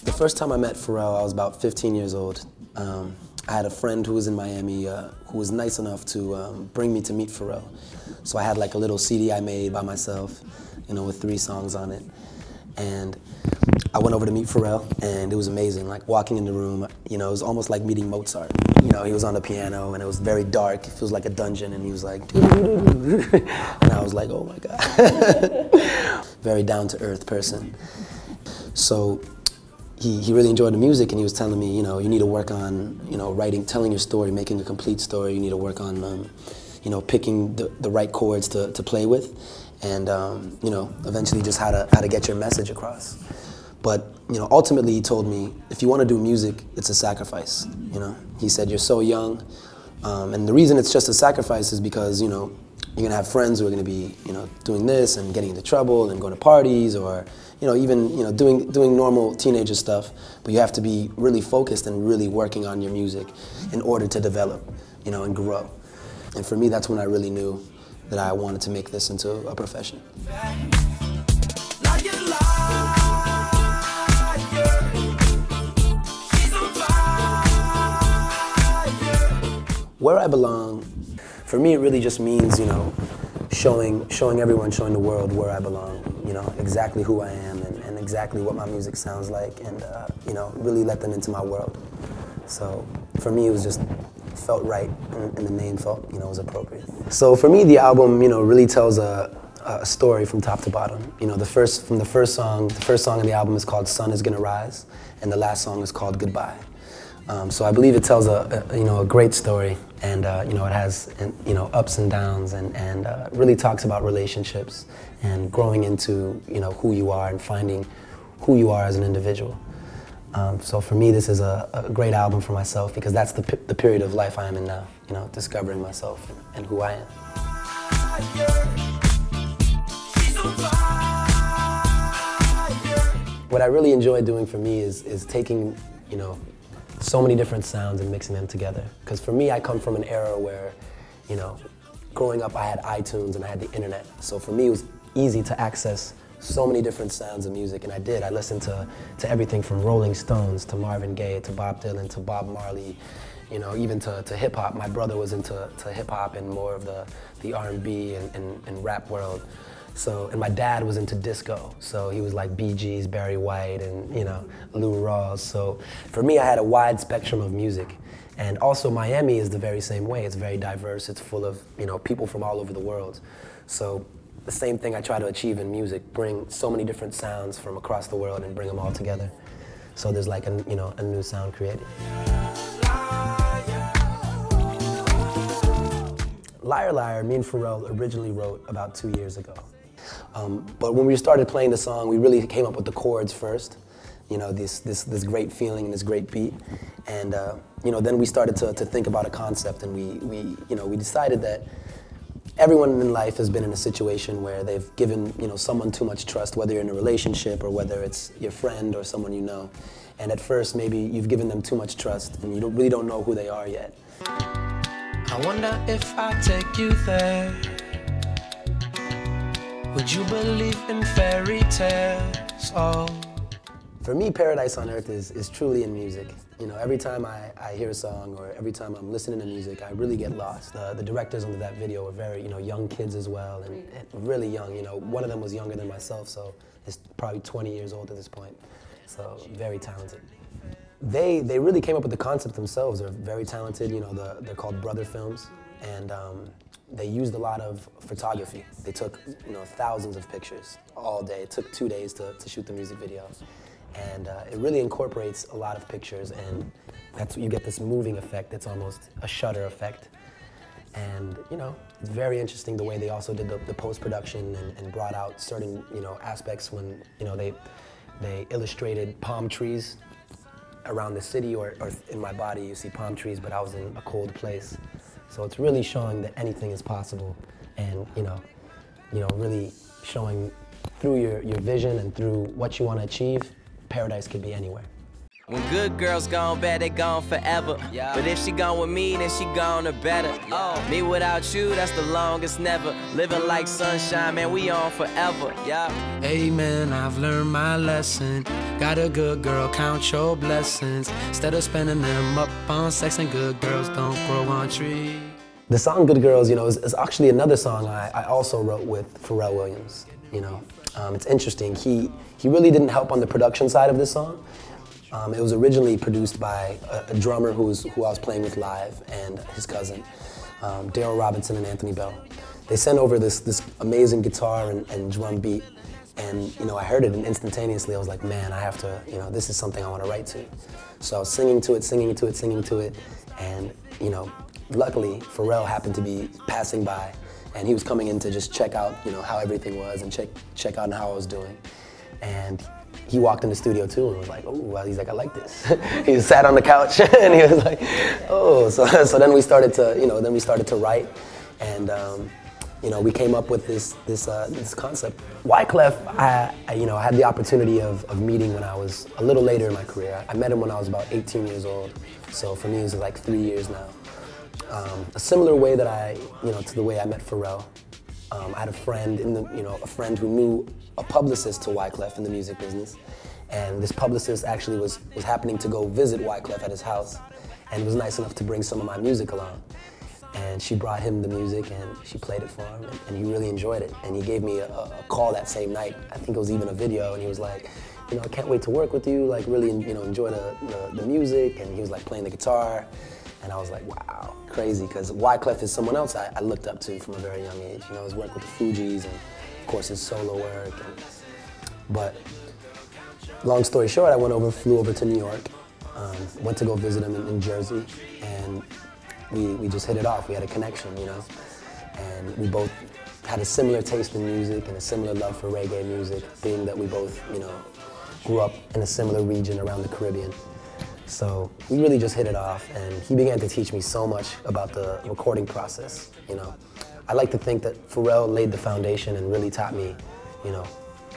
The first time I met Pharrell, I was about 15 years old. I had a friend who was in Miami who was nice enough to bring me to meet Pharrell. So I had like a little CD I made by myself, you know, with 3 songs on it. And I went over to meet Pharrell, and it was amazing. Like walking in the room, you know, it was almost like meeting Mozart. You know, he was on the piano, and it was very dark. It feels like a dungeon, and he was like, and I was like, oh my God. Very down-to-earth person. So he really enjoyed the music, and he was telling me, you know, you need to work on, you know, telling your story, making a complete story. You need to work on, you know, picking the right chords to play with, and you know, eventually just how to get your message across. But you know, ultimately he told me, if you want to do music, it's a sacrifice. You know, he said, you're so young, and the reason it's just a sacrifice is because, you know, you're gonna have friends who are gonna be, you know, doing this and getting into trouble and going to parties, or you know, even, you know, doing normal teenager stuff. But you have to be really focused and really working on your music in order to develop, you know, and grow. And for me, that's when I really knew that I wanted to make this into a profession. Where I belong, for me, it really just means, you know, showing everyone, showing the world where I belong, you know, exactly who I am and exactly what my music sounds like, and, you know, really let them into my world. So for me, it was just felt right, and the name felt, you know, was appropriate. So for me, the album, you know, really tells a story from top to bottom. You know, the first song in the album is called Sun Is Gonna Rise, and the last song is called Goodbye. So I believe it tells you know, a great story, and you know, it has, you know, ups and downs, and really talks about relationships and growing into, you know, who you are and finding who you are as an individual. So for me, this is a great album for myself, because that's the period of life I am in now, you know, discovering myself and who I am. What I really enjoy doing for me is taking, you know, so many different sounds and mixing them together. Because for me, I come from an era where, you know, growing up I had iTunes and I had the internet. So for me, it was easy to access so many different sounds of music, and I did. I listened to everything from Rolling Stones to Marvin Gaye to Bob Dylan to Bob Marley, you know, even to hip hop. My brother was into hip hop and more of the R&B and rap world. So, and my dad was into disco, so he was like Bee Gees, Barry White, and, you know, Lou Rawls. So for me, I had a wide spectrum of music. And also Miami is the very same way. It's very diverse. It's full of, you know, people from all over the world. So the same thing I try to achieve in music, bring so many different sounds from across the world and bring them all together. So there's like a, you know, a new sound created. Liar Liar, me and Pharrell originally wrote about 2 years ago. But when we started playing the song, we really came up with the chords first. You know, this great feeling and this great beat. And, you know, then we started to think about a concept, and we decided that everyone in life has been in a situation where they've given, you know, someone too much trust, whether you're in a relationship or whether it's your friend or someone you know. And at first, maybe you've given them too much trust and you really don't know who they are yet. I wonder if I take you there, would you believe in fairy tales? Oh. For me, Paradise on Earth is truly in music. You know, every time I hear a song or every time I'm listening to music, I really get lost. The directors under that video were very, you know, young kids as well, and really young. You know, one of them was younger than myself, so he's probably 20 years old at this point. So very talented. They really came up with the concept themselves. They're very talented. You know, they're called Brother Films, and they used a lot of photography. They took, you know, thousands of pictures all day. It took 2 days to shoot the music video. And it really incorporates a lot of pictures, and that's what you get, this moving effect. It's almost a shutter effect. And, you know, it's very interesting the way they also did the post-production and brought out certain, you know, aspects when, you know, they illustrated palm trees around the city, or in my body you see palm trees, but I was in a cold place. So it's really showing that anything is possible, and, you know, really showing through your vision and through what you want to achieve, paradise could be anywhere. When good girls gone bad, they gone forever. But if she gone with me, then she gone or better. Me without you, that's the longest never. Living like sunshine, man, we on forever. Amen, I've learned my lesson. Got a good girl, count your blessings. Instead of spending them up on sex, and good girls don't grow on trees. The song Good Girls, you know, is actually another song I also wrote with Pharrell Williams, you know. It's interesting, he really didn't help on the production side of this song. It was originally produced by a drummer who I was playing with live, and his cousin, Daryl Robinson and Anthony Bell. They sent over this amazing guitar and drum beat, and you know, I heard it, and instantaneously I was like, man, I have to, you know, this is something I want to write to. So I was singing to it, and you know, luckily Pharrell happened to be passing by, and he was coming in to just check out, you know, how everything was and check out how I was doing. And he walked in the studio too and was like, oh, well, he's like, I like this. He sat on the couch and he was like, oh. So then we started to, you know, write, and you know, we came up with this concept. Wyclef, you know, I had the opportunity of meeting when I was a little later in my career. I met him when I was about 18 years old. So for me, it was like 3 years now. A similar way that you know, to the way I met Pharrell. I had a friend a friend who knew a publicist to Wyclef in the music business, and this publicist actually was happening to go visit Wyclef at his house, and was nice enough to bring some of my music along. And she brought him the music, and she played it for him, and he really enjoyed it. And he gave me a call that same night. I think it was even a video, and he was like, you know, I can't wait to work with you. Like, really, you know, enjoy the music. And he was like playing the guitar. And I was like, wow, crazy, because Wyclef is someone else I looked up to from a very young age. You know, his work with the Fugees, and of course his solo work. But long story short, I flew over to New York, went to go visit him in Jersey, and we just hit it off. We had a connection, you know, and we both had a similar taste in music and a similar love for reggae music, being that we both, you know, grew up in a similar region around the Caribbean. So we really just hit it off, and he began to teach me so much about the recording process, you know. I like to think that Pharrell laid the foundation and really taught me, you know,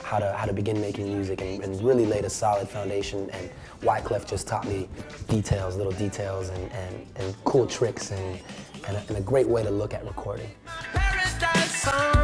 how to begin making music, and really laid a solid foundation, and Wyclef just taught me details, little details, and cool tricks, and a great way to look at recording. Paradise song.